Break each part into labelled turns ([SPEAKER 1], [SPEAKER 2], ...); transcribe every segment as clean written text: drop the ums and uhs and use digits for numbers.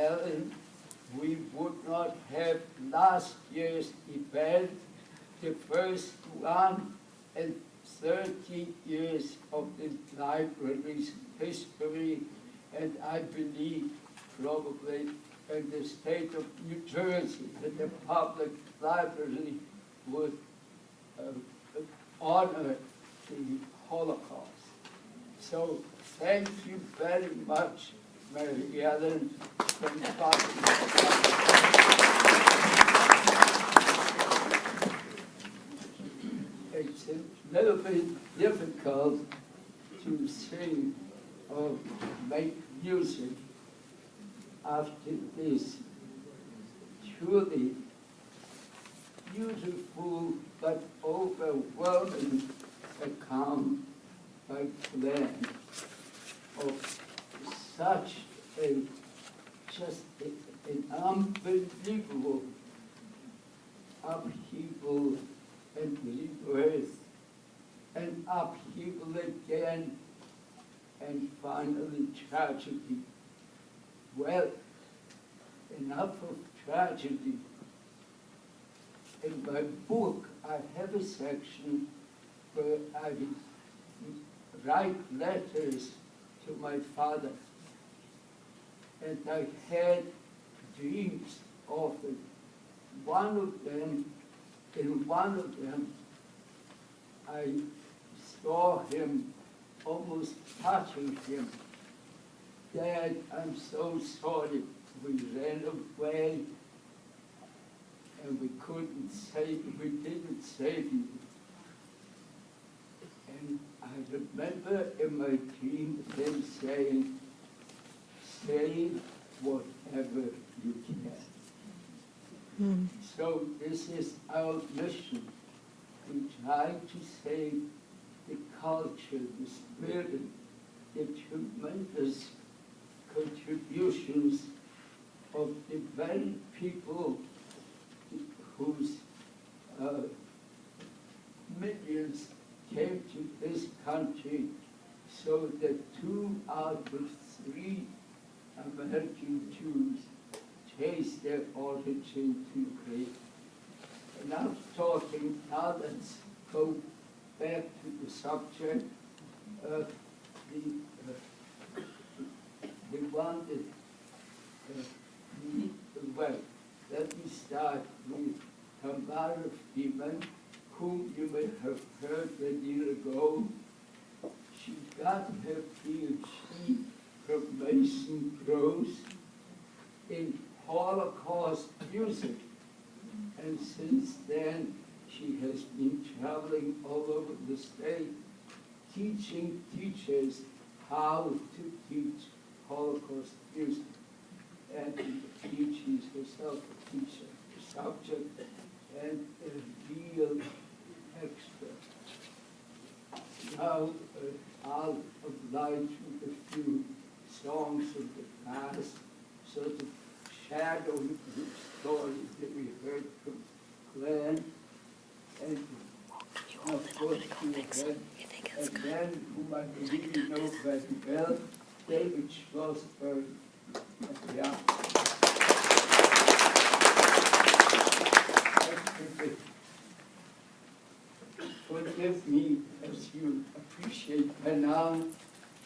[SPEAKER 1] Ellen, we would not have last year's event, the first one in 30 years of the library's history, and I believe probably in the state of New Jersey that the public library would honor the Holocaust. So thank you very much, Mary Ellen. It's a little bit difficult to sing or make music after this truly beautiful but overwhelming account by Glenn of such just an unbelievable upheaval and rebirth and upheaval again and finally tragedy. Well, enough of tragedy. In my book, I have a section where I write letters to my father. And I had dreams often. In one of them, I saw him almost touching him. Dad, I'm so sorry. We ran away and we didn't save you. And I remember in my dream him saying, say whatever you can. So this is our mission. We try to save the culture, the spirit, the tremendous contributions of the very people whose millions came to this country, so that 2 out of 3 American Jews trace their origin to Greece. Enough talking, now let's go back to the subject. We wanted well, let me start with Tamara Freeman, whom you may have heard a year ago. She got her PhD from Mason Gross in Holocaust music. And since then, she has been traveling all over the state, teaching teachers how to teach Holocaust music. And she's herself a teacher, a subject, and a real expert. Now, I'll oblige with a few songs of the past, sort of shadowing the stories that we heard from Glenn, and of course we had a man whom I believe you know very well, David Scholssberg. Yeah. Forgive me, as you appreciate by now,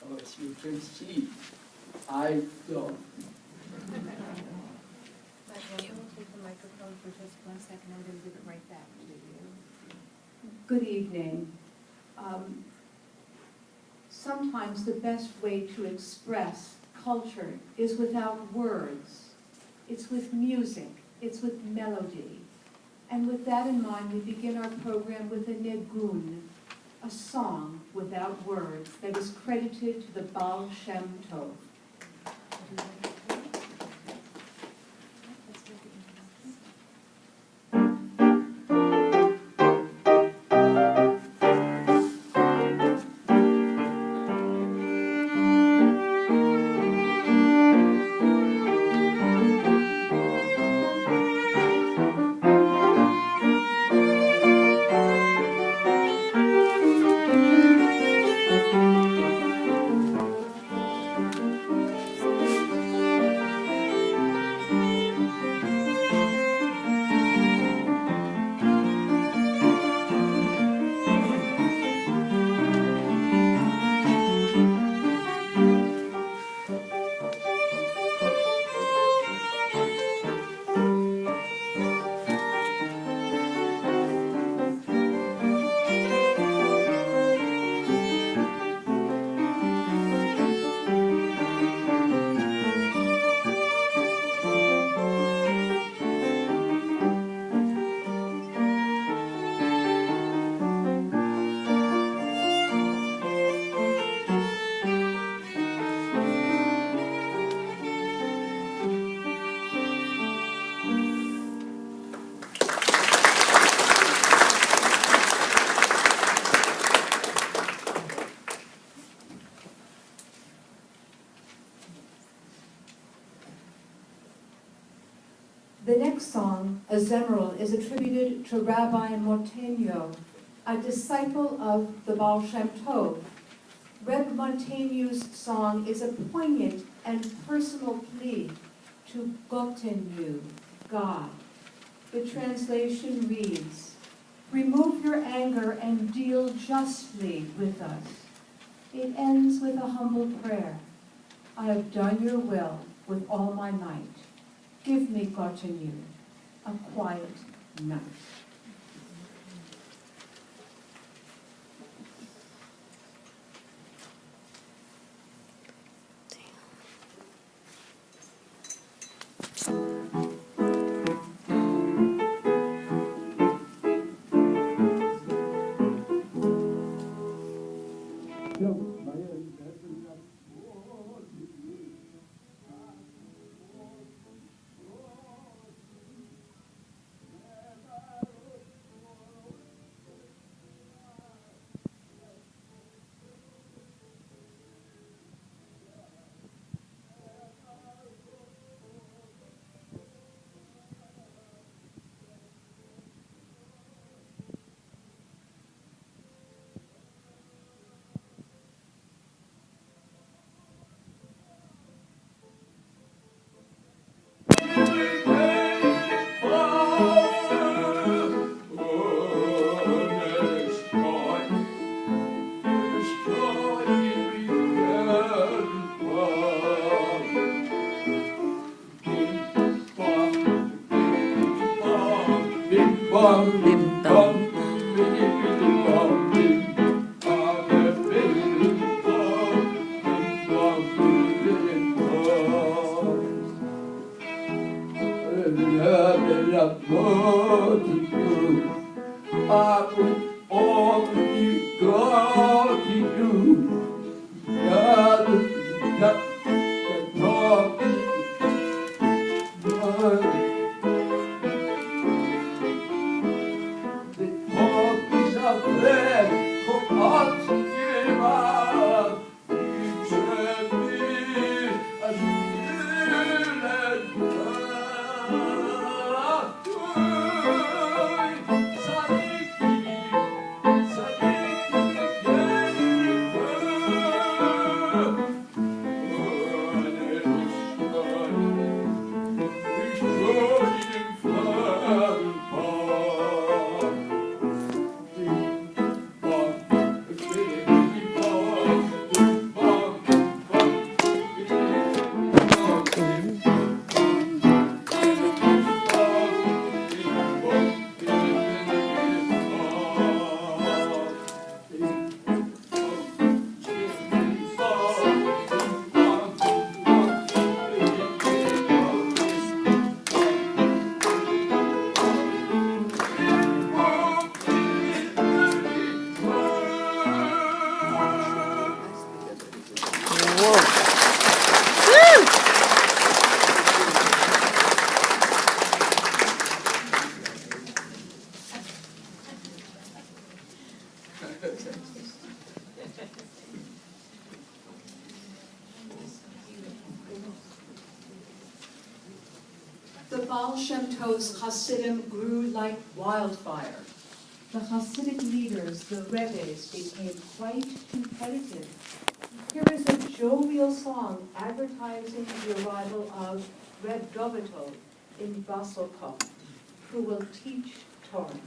[SPEAKER 1] or as you can see, I don't.
[SPEAKER 2] Take the microphone for just 1 second. I'm going to give it right back to you.
[SPEAKER 3] Good evening. Sometimes the best way to express culture is without words. It's with music. It's with melody. And with that in mind, we begin our program with a negun, a song without words that is credited to the Baal Shem Tov. The next song, A Zemeral, is attributed to Rabbi Montaigneau, a disciple of the Baal Shem Tov. Reb Montaigneau's song is a poignant and personal plea to Gotenu, God. The translation reads, "Remove your anger and deal justly with us." It ends with a humble prayer. "I have done your will with all my might. Give me, Gotenu, a quiet night." The Baal Shem Tov's Hasidim grew like wildfire. The Hasidic leaders, the Rebbes, became quite competitive. Here is a jovial song advertising the arrival of Reb Dovital in Vasselkopf, who will teach Torah.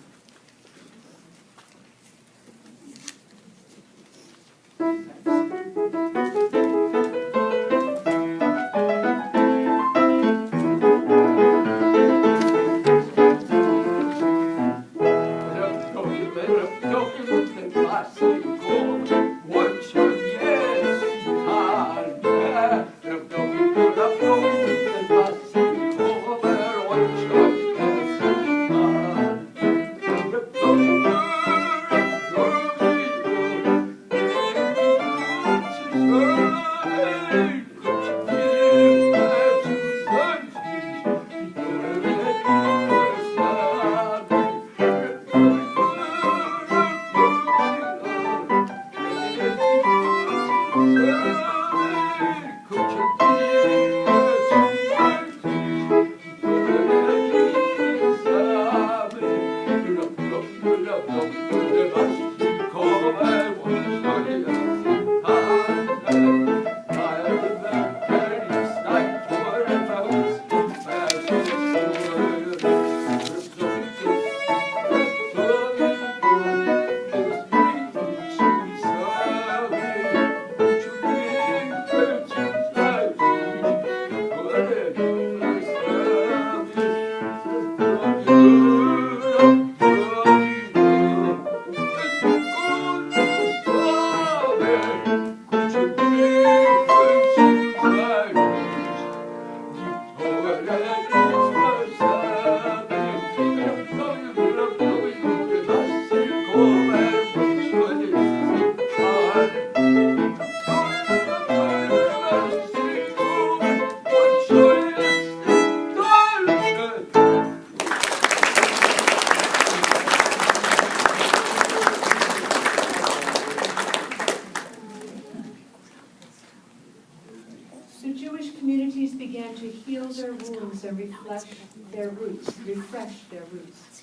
[SPEAKER 3] So Jewish communities began to heal their wounds and refresh their roots.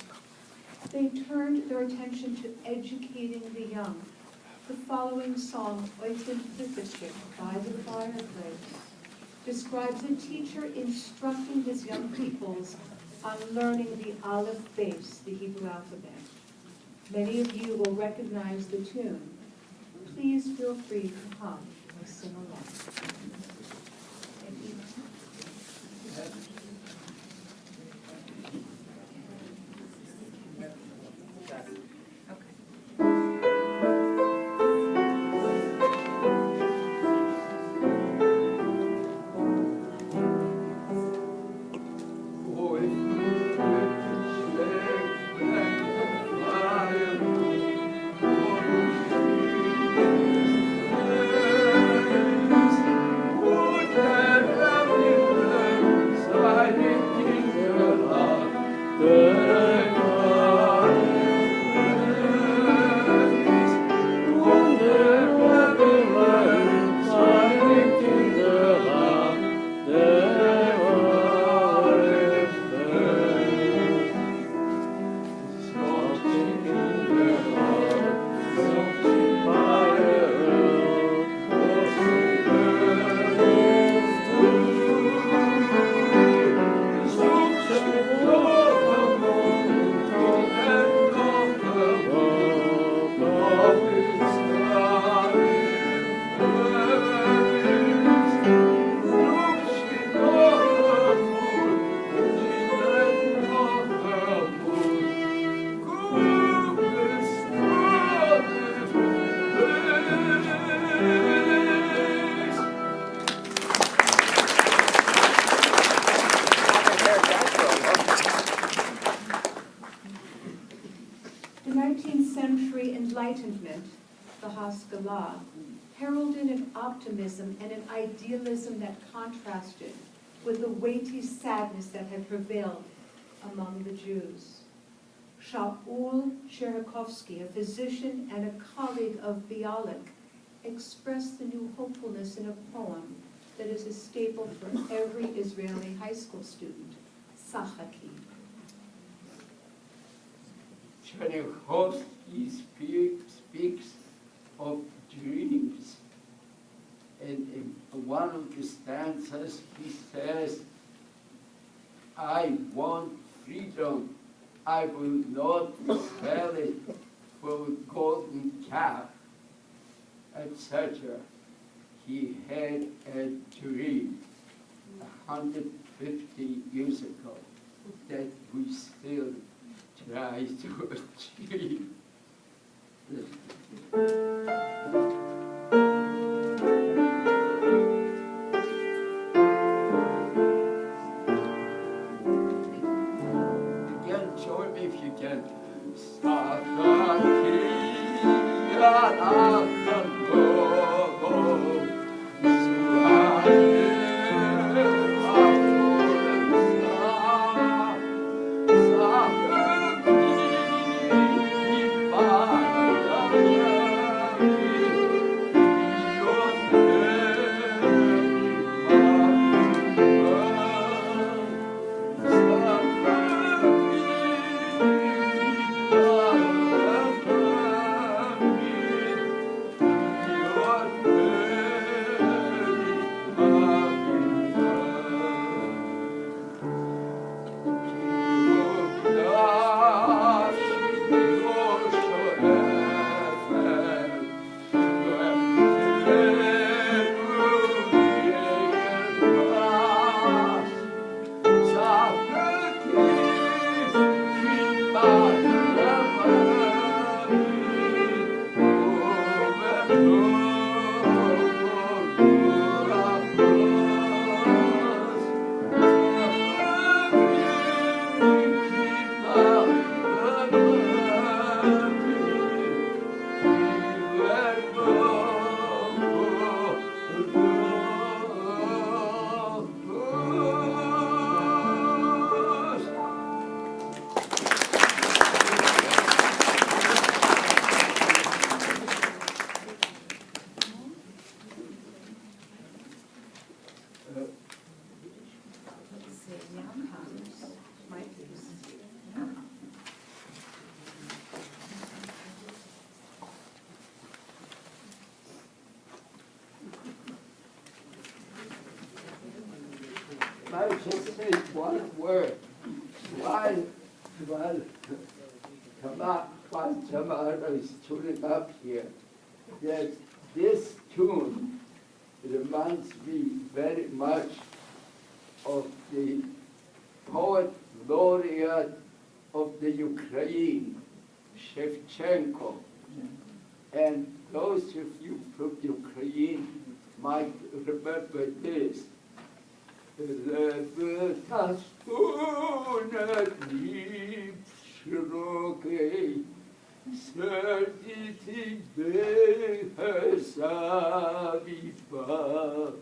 [SPEAKER 3] They turned their attention to educating the young. The following song, Oiten Pipitchik, by the Fireplace, describes a teacher instructing his young peoples on learning the Aleph base, the Hebrew alphabet. Many of you will recognize the tune. Please feel free to hum or sing along. The 19th century Enlightenment, the Haskalah, heralded an optimism and an idealism that contrasted with the weighty sadness that had prevailed among the Jews. Shaul Chernikovsky, a physician and a colleague of Bialik, expressed the new hopefulness in a poem that is a staple for every Israeli high school student, Sachaki.
[SPEAKER 1] Chernikovsky speaks of dreams. And in one of the stanzas he says, I want freedom. I will not sell it for a golden calf, etc. He had a dream 150 years ago that we still try to achieve. Again, show me if you can. I just say one word? While Tamara is tuning up here, that this tune reminds me very much of the poet laureate of the Ukraine, Shevchenko. And those of you from Ukraine might remember this. Сердитый беса випа,